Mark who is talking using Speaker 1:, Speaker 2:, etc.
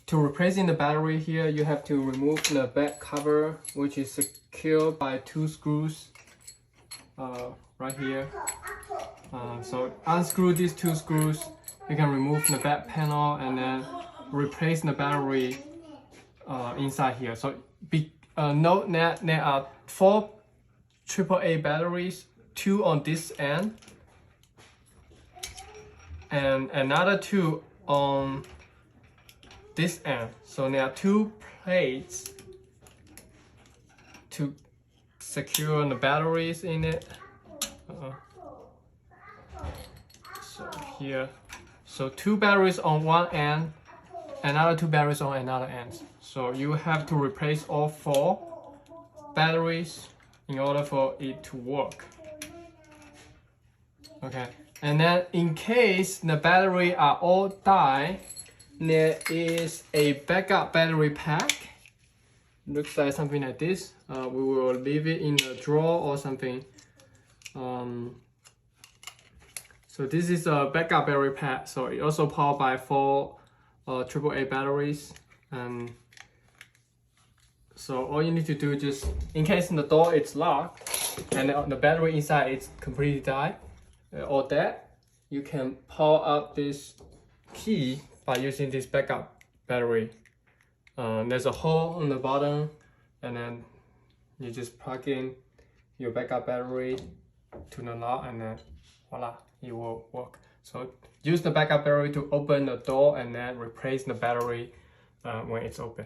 Speaker 1: to replacing the battery here, you have to remove the back cover, which is secured by 2 screws right here. So unscrew these 2 screws, you can remove the back panel and then replace the battery inside here. So note that there are 4 AAA batteries, 2 on this end and another 2 on this end. So there are 2 plates to secure the batteries in it. So here, so 2 batteries on one end, another 2 batteries on another end. So you have to replace all 4 batteries in order for it to work. Okay, and then in case the battery are all die, there is a backup battery pack. Looks like something like this. We will leave it in a drawer or something. So this is a backup battery pack. So it also powered by 4 AAA batteries. And so all you need to do is just, in case the door is locked and the battery inside is completely died or dead, you can power up this key by using this backup battery. There's a hole on the bottom, and then you just plug in your backup battery to the lock, and then voila, it will work. So use the backup battery to open the door and then replace the battery when it's open.